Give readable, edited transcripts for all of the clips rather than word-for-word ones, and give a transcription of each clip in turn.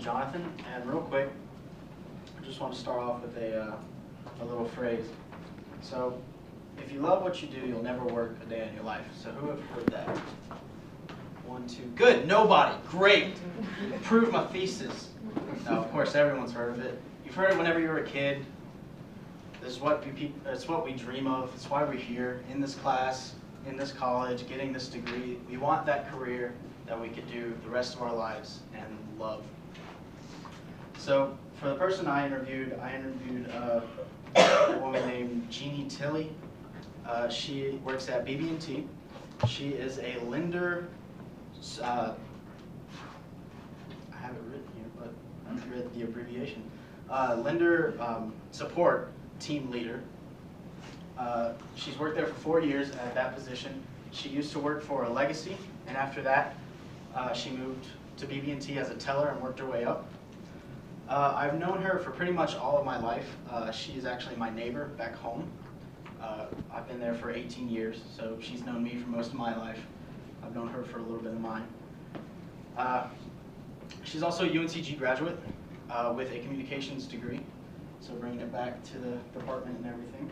Jonathan, and real quick, I just want to start off with a little phrase. So, if you love what you do, you'll never work a day in your life. So who have heard that? 1, 2, good, nobody, great. Prove my thesis. Now, of course, everyone's heard of it. You've heard it whenever you were a kid. It's what we dream of. It's why we're here in this class, in this college, getting this degree. We want that career that we could do the rest of our lives and love. So for the person I interviewed a woman named Jeannie Tilley. She works at BB&T. She is a lender. I have it written here, but I haven't read the abbreviation. Lender support team leader. She's worked there for 4 years at that position. She used to work for Legacy, and after that, she moved to BB&T as a teller and worked her way up. I've known her for pretty much all of my life. She's actually my neighbor back home. I've been there for 18 years, so she's known me for most of my life. I've known her for a little bit of mine. She's also a UNCG graduate with a communications degree, so bringing it back to the department and everything.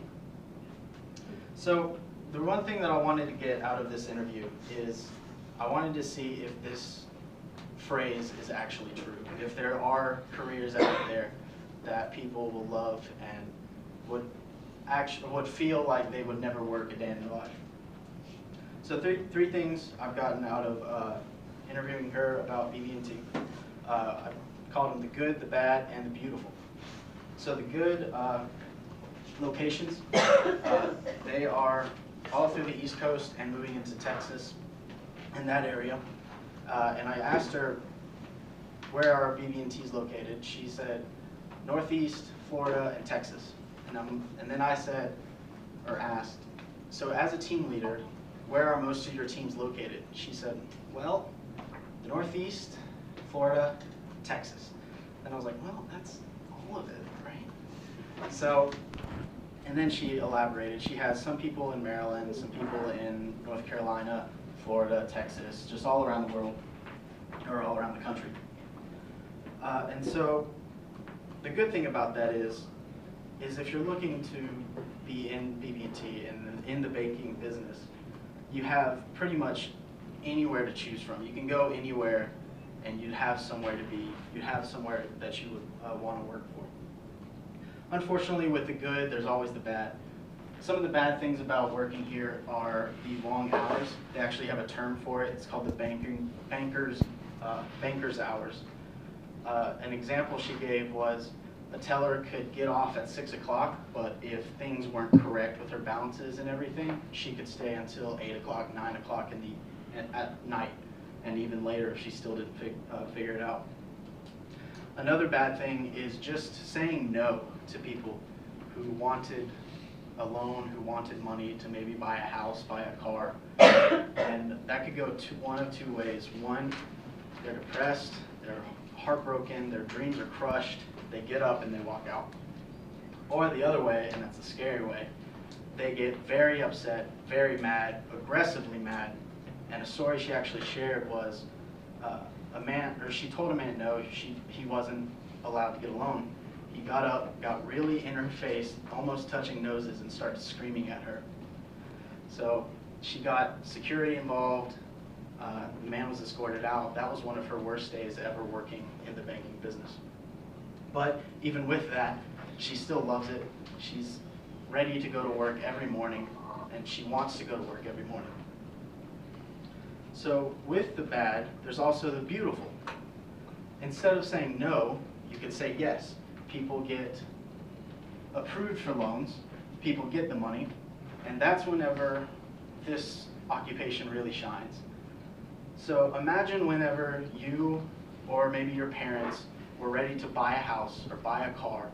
So the one thing that I wanted to get out of this interview is I wanted to see if this phrase is actually true, if there are careers out there that people will love and would feel like they would never work a day in their life. So three things I've gotten out of interviewing her about BB&T. I called them the good, the bad, and the beautiful. So the good locations, they are all through the East Coast and moving into Texas in that area. And I asked her, where are BB&Ts located? She said, Northeast, Florida, and Texas. And then I said, or asked, so as a team leader, where are most of your teams located? She said, well, the Northeast, Florida, Texas. And I was like, well, that's all of it, right? So, and then she elaborated. She has some people in Maryland, some people in North Carolina, Florida, Texas, just all around the world, or all around the country. And so the good thing about that is if you're looking to be in BB&T and in the banking business, you have pretty much anywhere to choose from. You can go anywhere and you'd have somewhere to be. You'd have somewhere that you would want to work for. Unfortunately, with the good, there's always the bad. Some of the bad things about working here are the long hours. They actually have a term for it. It's called the banker's hours. An example she gave was a teller could get off at 6 o'clock, but if things weren't correct with her balances and everything, she could stay until 8 o'clock, 9 o'clock at night, and even later if she still didn't figure it out. Another bad thing is just saying no to people who wanted a loan, who wanted money to maybe buy a house, buy a car, and that could go one of two ways. One, they're depressed, they're heartbroken, their dreams are crushed, they get up and they walk out. Or the other way, and that's the scary way, they get very upset, very mad, aggressively mad, and a story she actually shared was she told a man no, he wasn't allowed to get a loan. He got up, got really in her face, almost touching noses, and started screaming at her. So she got security involved. The man was escorted out. That was one of her worst days ever working in the banking business. But even with that, she still loves it. She's ready to go to work every morning, and she wants to go to work every morning. So with the bad, there's also the beautiful. Instead of saying no, you could say yes. People get approved for loans, people get the money, and that's whenever this occupation really shines. So imagine whenever you or maybe your parents were ready to buy a house or buy a car,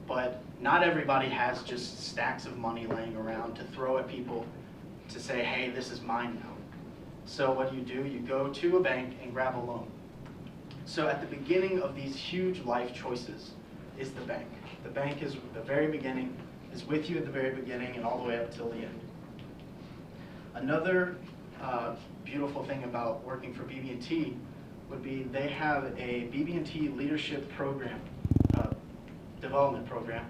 but not everybody has just stacks of money laying around to throw at people to say, hey, this is mine now. So what do? You go to a bank and grab a loan. So at the beginning of these huge life choices is the bank. The bank is the very beginning, is with you at the very beginning and all the way up till the end. Another beautiful thing about working for BB&T would be they have a BB&T leadership program, development program,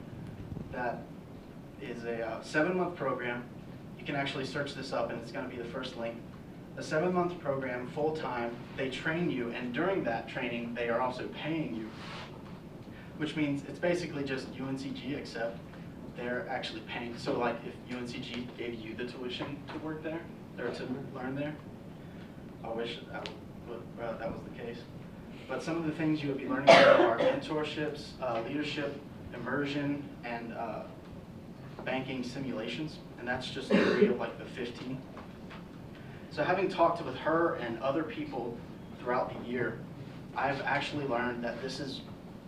that is a 7-month program. You can actually search this up and it's going to be the first link. A 7-month program, full-time, they train you, and during that training they are also paying you, which means it's basically just UNCG, except they're actually paying. So like if UNCG gave you the tuition to work there, or to learn there, I wish that was the case. But some of the things you would be learning there are mentorships, leadership, immersion, and banking simulations, and that's just 3 of like the 15. So having talked with her and other people throughout the year, I've actually learned that this is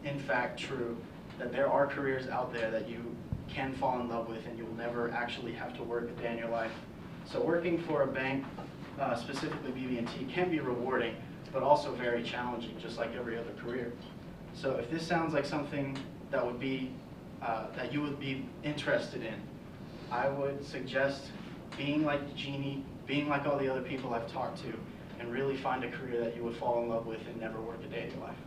in fact true, that there are careers out there that you can fall in love with and you will never actually have to work a day in your life. So working for a bank, specifically BB&T, can be rewarding, but also very challenging, just like every other career. So if this sounds like something that would be, that you would be interested in, I would suggest being like Jeannie, being like all the other people I've talked to, and really find a career that you would fall in love with and never work a day in your life.